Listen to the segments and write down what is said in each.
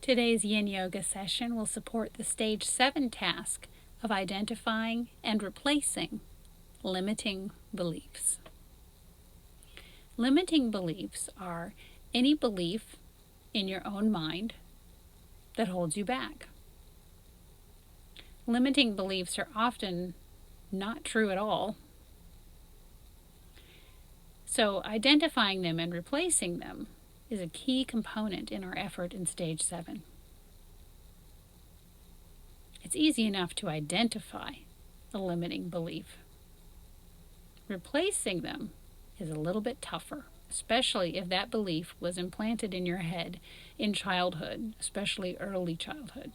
Today's Yin Yoga session will support the Stage 7 task of identifying and replacing limiting beliefs. Limiting beliefs are any belief in your own mind that holds you back. Limiting beliefs are often not true at all. So identifying them and replacing them is a key component in our effort in Stage 7. It's easy enough to identify a limiting belief. Replacing them is a little bit tougher, especially if that belief was implanted in your head in childhood, especially early childhood.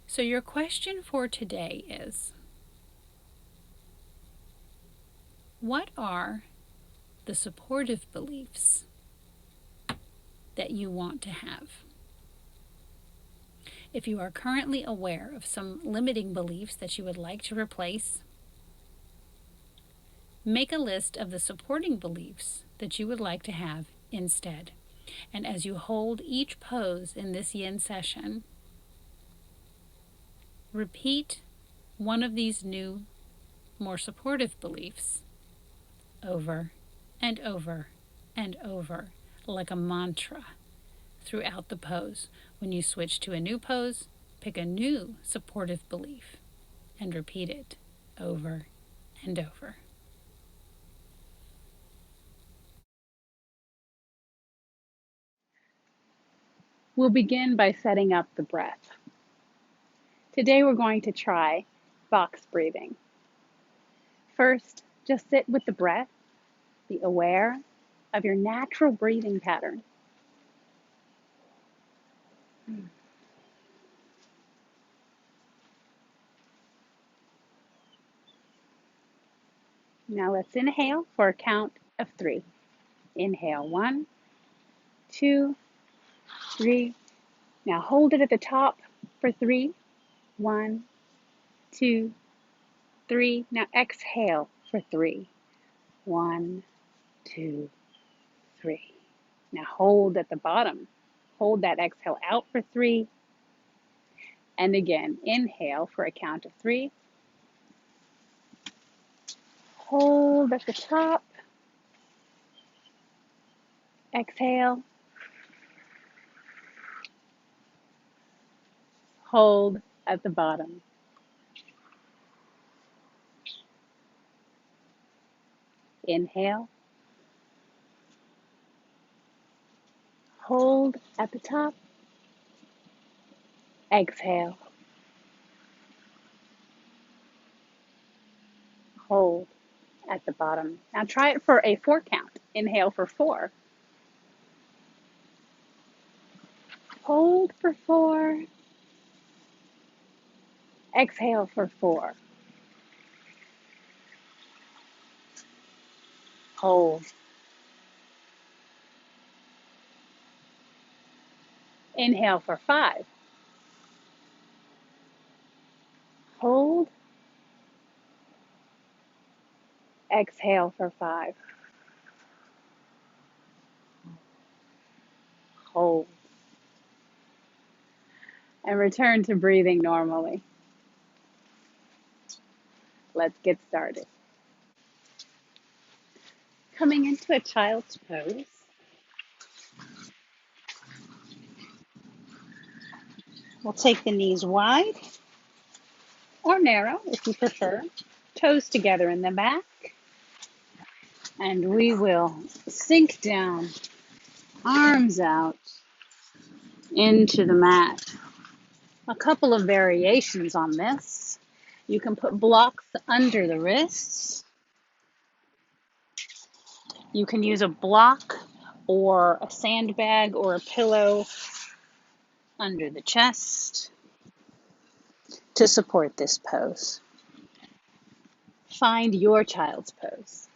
So your question for today is, what are the supportive beliefs that you want to have? If you are currently aware of some limiting beliefs that you would like to replace, make a list of the supporting beliefs that you would like to have instead. And as you hold each pose in this yin session, repeat one of these new, more supportive beliefs over and over and over, like a mantra throughout the pose. When you switch to a new pose, pick a new supportive belief and repeat it over and over. We'll begin by setting up the breath. Today we're going to try box breathing. First, just sit with the breath. Be aware of your natural breathing pattern. Now let's inhale for a count of 3. Inhale, 1, 2, 3. Now hold it at the top for 3. 1, 2, 3. Now exhale for 3. 1, 2, 3. Now hold at the bottom. Hold that exhale out for 3. And again, inhale for a count of 3. Hold at the top. Exhale. Hold at the bottom. Inhale. Hold at the top. Exhale. Hold at the bottom. Now try it for a 4 count. Inhale for 4. Hold for 4. Exhale for 4. Hold. Inhale for 5. Hold. Exhale for 5. Hold. And return to breathing normally. Let's get started. Coming into a child's pose. We'll take the knees wide or narrow if you prefer. Toes together in the back. And we will sink down, arms out into the mat. A couple of variations on this. You can put blocks under the wrists. You can use a block or a sandbag or a pillow under the chest to support this pose. Find your child's pose.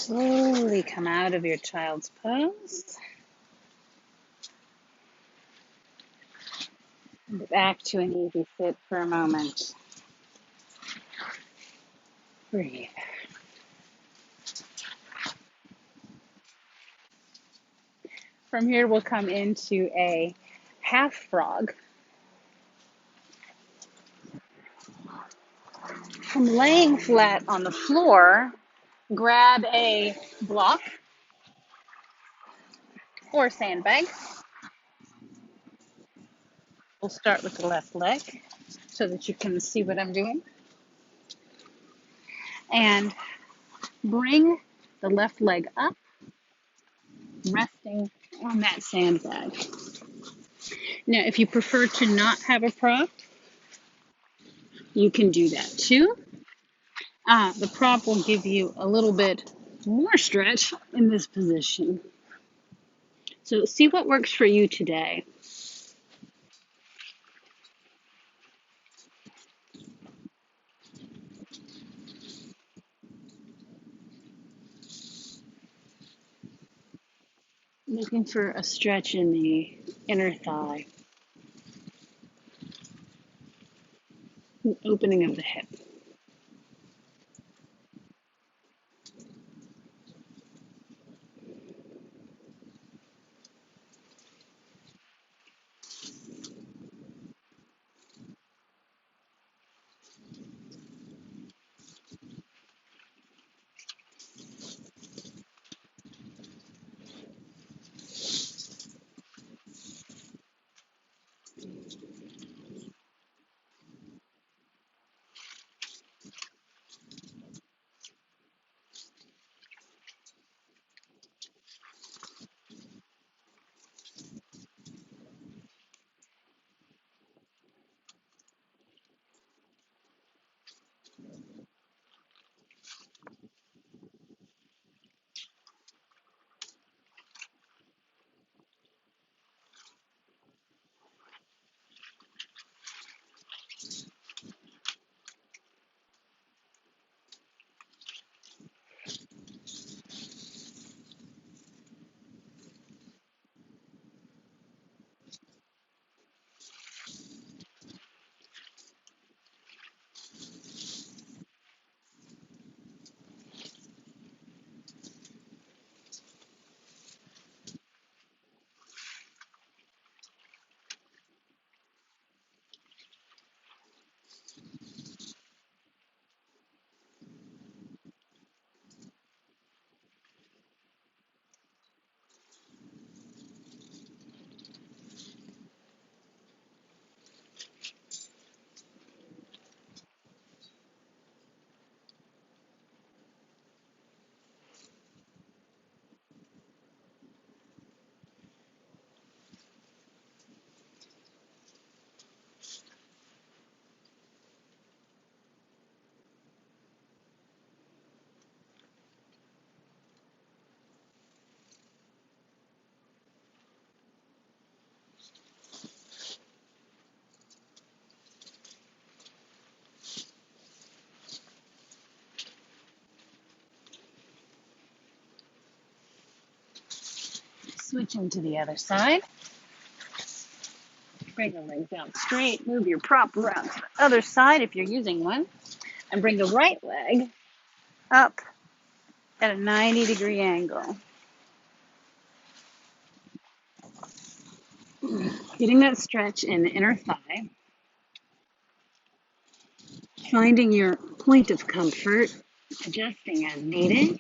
Slowly come out of your child's pose. And back to an easy sit for a moment. Breathe. From here, we'll come into a half frog. From laying flat on the floor, grab a block or a sandbag. We'll start with the left leg so that you can see what I'm doing. And bring the left leg up, resting on that sandbag. Now, if you prefer to not have a prop, you can do that too. The prop will give you a little bit more stretch in this position. So see what works for you today. Looking for a stretch in the inner thigh, opening of the hip. Switching to the other side. Bring the legs out straight. Move your prop around to the other side if you're using one. And bring the right leg up at a 90-degree angle. Getting that stretch in the inner thigh. Finding your point of comfort. Adjusting as needed.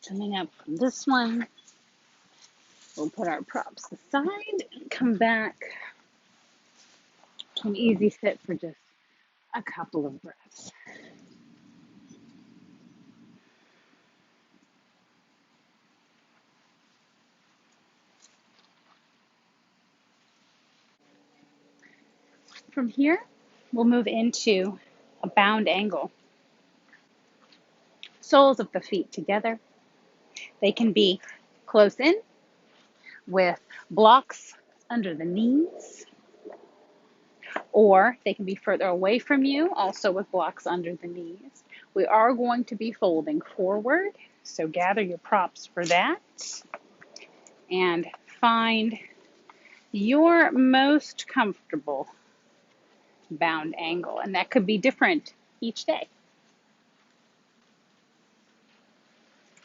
Coming up from this one, we'll put our props aside and come back to an easy sit for just a couple of breaths. From here, we'll move into a bound angle. Soles of the feet together. They can be close in with blocks under the knees, or they can be further away from you, also with blocks under the knees. We are going to be folding forward, so gather your props for that and find your most comfortable bound angle, and that could be different each day.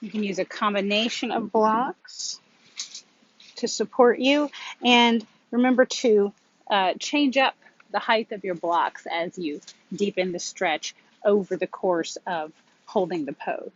You can use a combination of blocks to support you, and remember to change up the height of your blocks as you deepen the stretch over the course of holding the pose.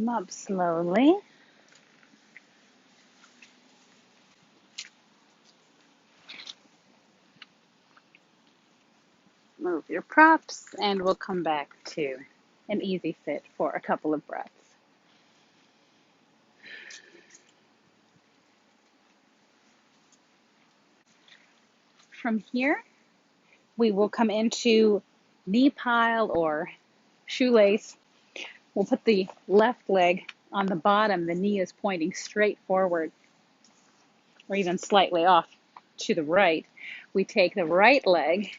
Come up slowly. Move your props, and we'll come back to an easy sit for a couple of breaths. From here, we will come into knee pile or shoelace. We'll put the left leg on the bottom. The knee is pointing straight forward, or even slightly off to the right. We take the right leg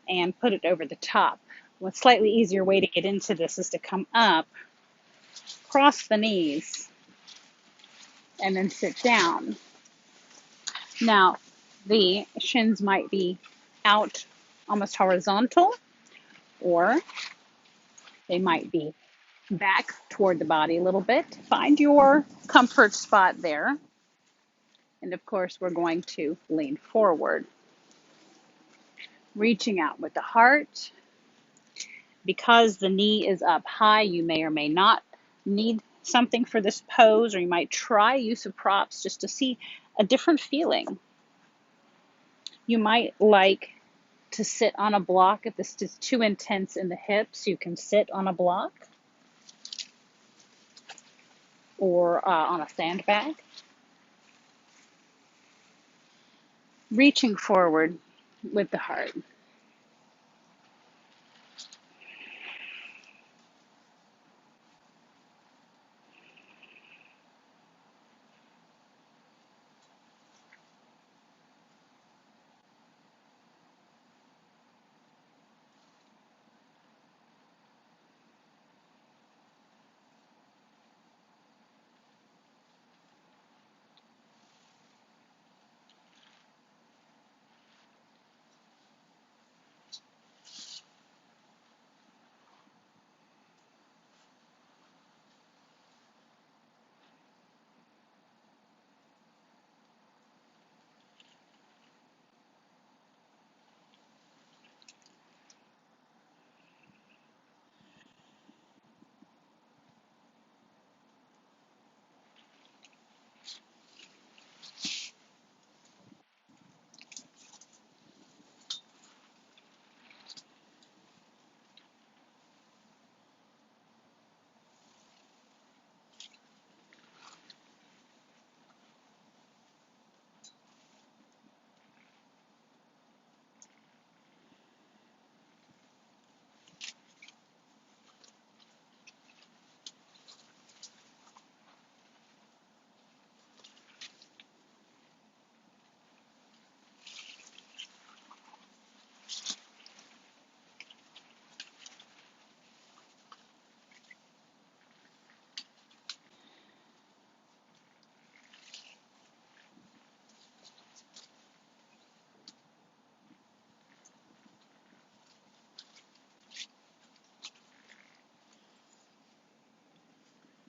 and put it over the top. One slightly easier way to get into this is to come up, cross the knees, and then sit down. Now, the shins might be out almost horizontal, or they might be back toward the body a little bit. Find your comfort spot there. And of course, we're going to lean forward, reaching out with the heart. Because the knee is up high, you may or may not need something for this pose, or you might try use of props just to see a different feeling. You might like to sit on a block. If this is too intense in the hips, you can sit on a block or on a sandbag. Reaching forward with the heart.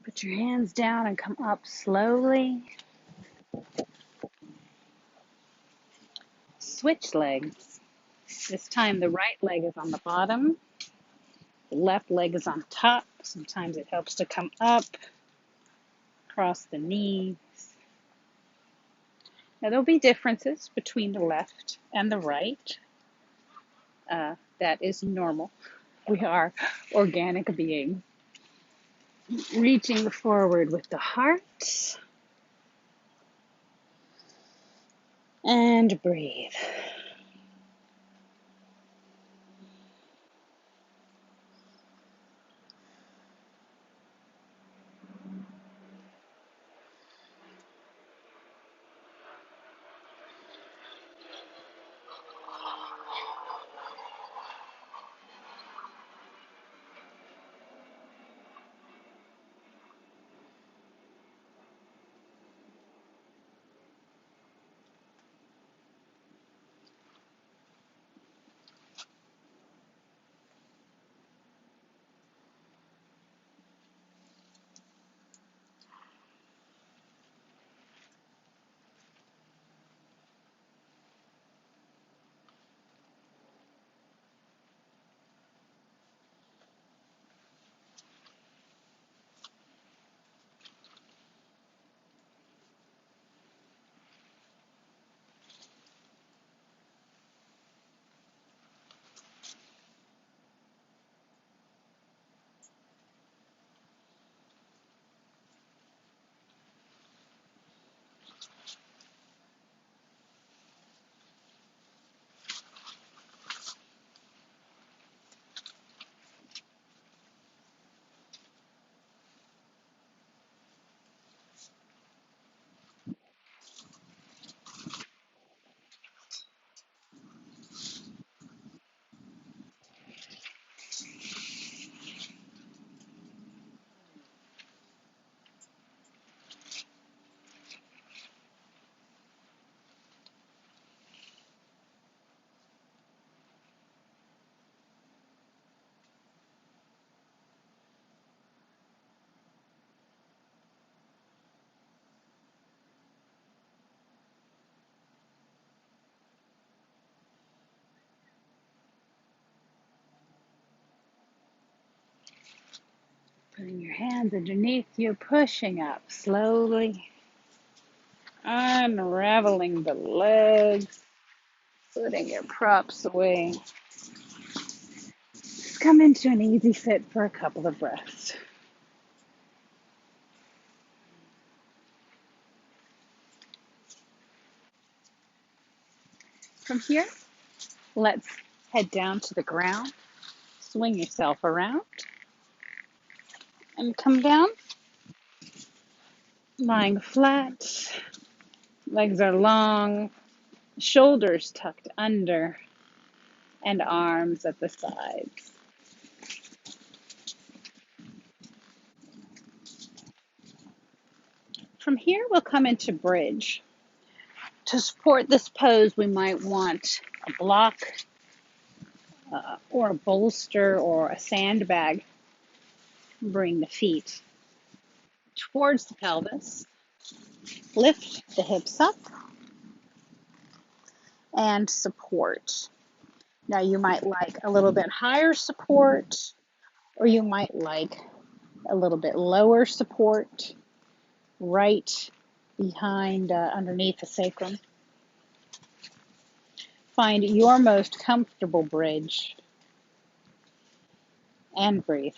Put your hands down and come up slowly. Switch legs. This time the right leg is on the bottom. The left leg is on top. Sometimes it helps to come up, cross the knees. Now there'll be differences between the left and the right. That is normal. We are organic beings. Reaching forward with the heart. And breathe. Putting your hands underneath you, pushing up slowly, unraveling the legs, putting your props away. Just come into an easy sit for a couple of breaths. From here, let's head down to the ground, swing yourself around, and come down, lying flat, legs are long, shoulders tucked under, and arms at the sides. From here, we'll come into bridge. To support this pose, we might want a block or a bolster or a sandbag. Bring the feet towards the pelvis. Lift the hips up and support. Now you might like a little bit higher support, or you might like a little bit lower support right behind, underneath the sacrum. Find your most comfortable bridge and breathe.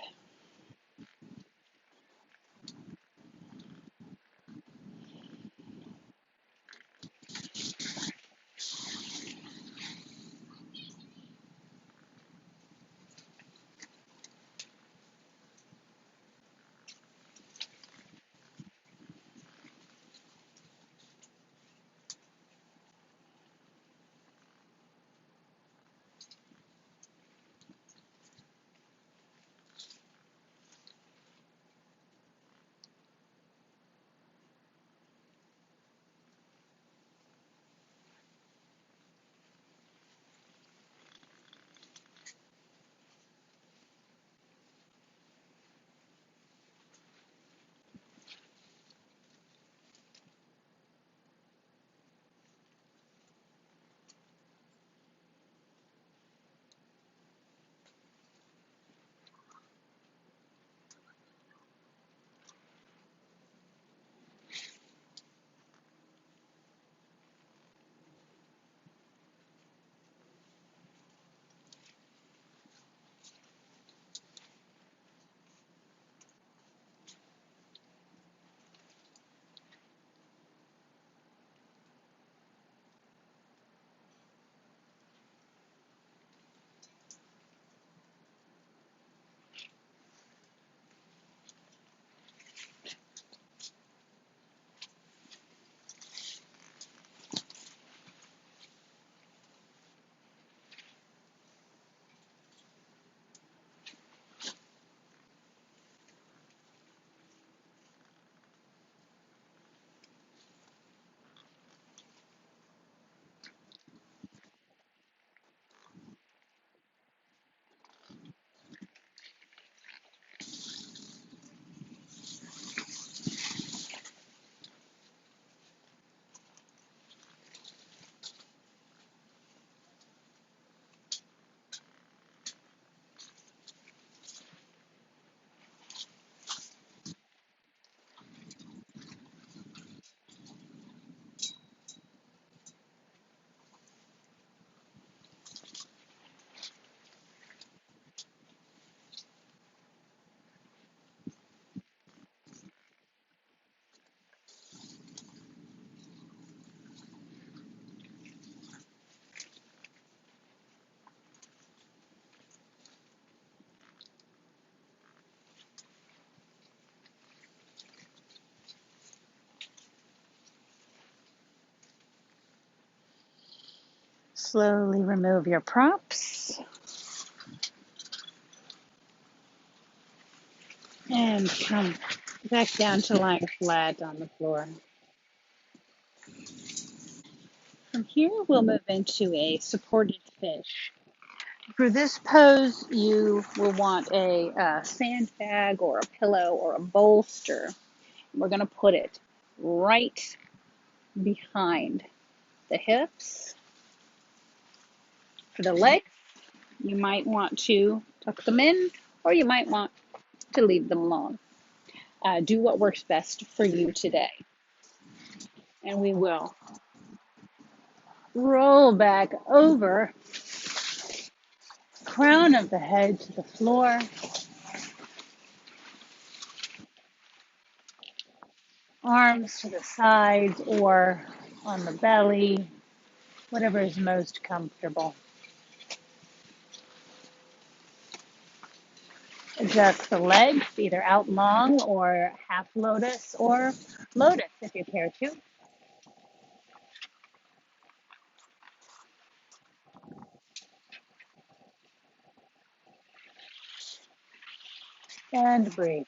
Slowly remove your props and come back down to lying flat on the floor. From here, we'll move into a supported fish. For this pose, you will want a sandbag or a pillow or a bolster. We're going to put it right behind the hips. For the legs, you might want to tuck them in, or you might want to leave them alone. Do what works best for you today. And we will roll back over, crown of the head to the floor, arms to the sides or on the belly, whatever is most comfortable. Adjust the legs, either out long or half lotus or lotus if you care to. And breathe.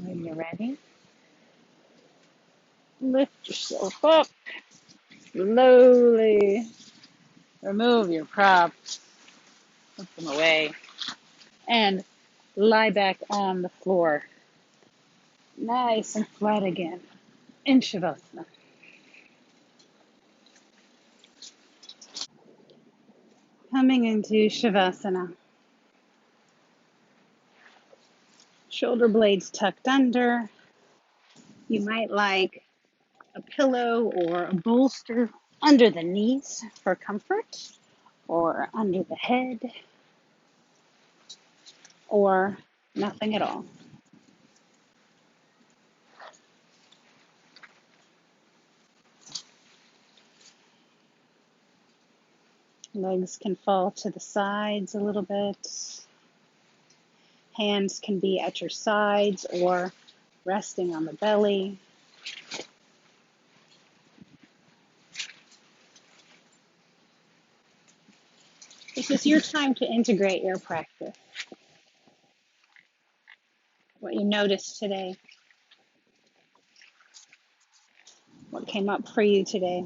When you're ready, lift yourself up. Slowly remove your props, put them away, and lie back on the floor. Nice and flat again in Shavasana. Coming into Shavasana. Shoulder blades tucked under. You might like a pillow or a bolster under the knees for comfort, or under the head, or nothing at all. Legs can fall to the sides a little bit. Hands can be at your sides or resting on the belly. This is your time to integrate your practice. What you noticed today, what came up for you today.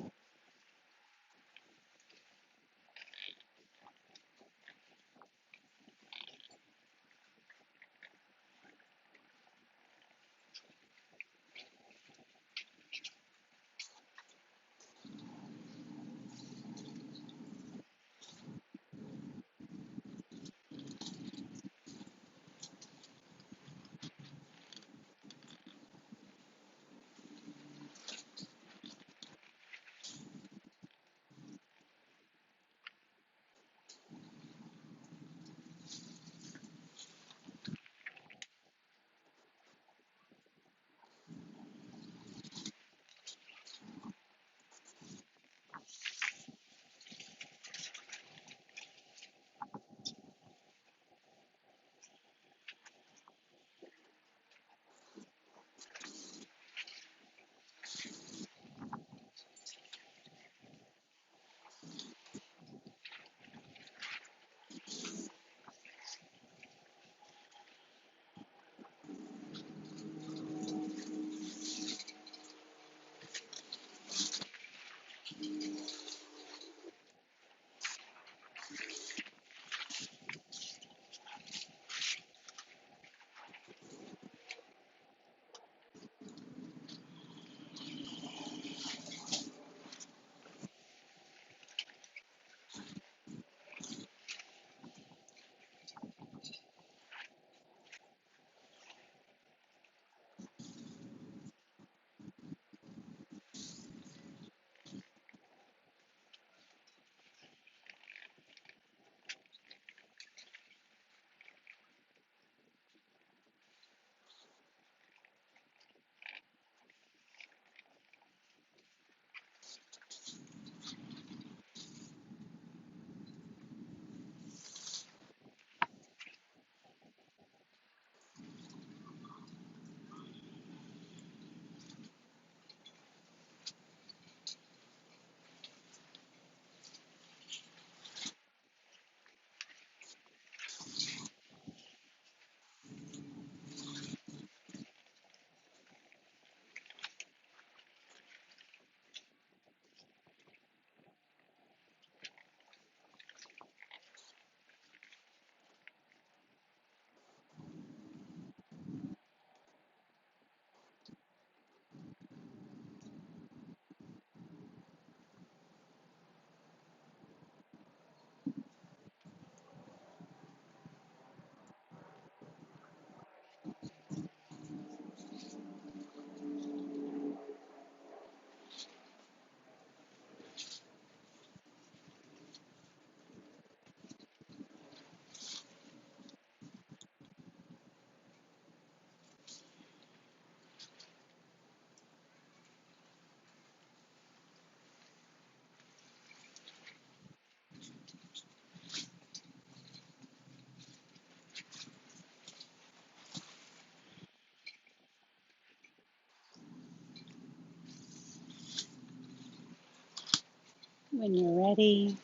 When you're ready,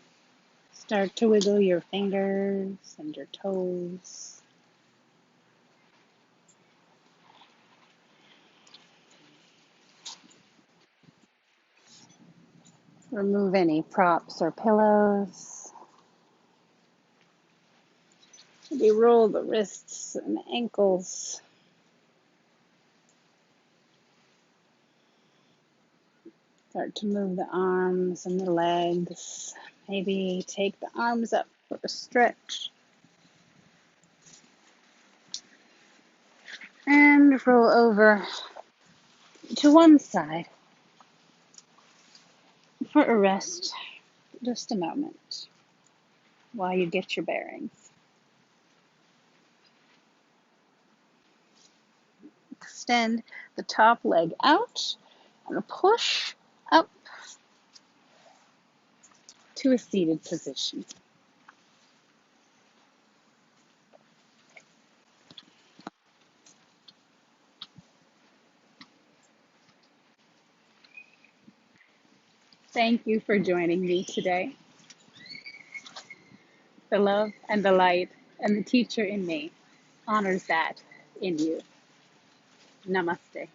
start to wiggle your fingers and your toes. Remove any props or pillows. Maybe roll the wrists and ankles. Start to move the arms and the legs. Maybe take the arms up for a stretch. And roll over to one side for a rest. Just a moment while you get your bearings. Extend the top leg out and push up to a seated position. Thank you for joining me today. The love and the light and the teacher in me honors that in you. Namaste.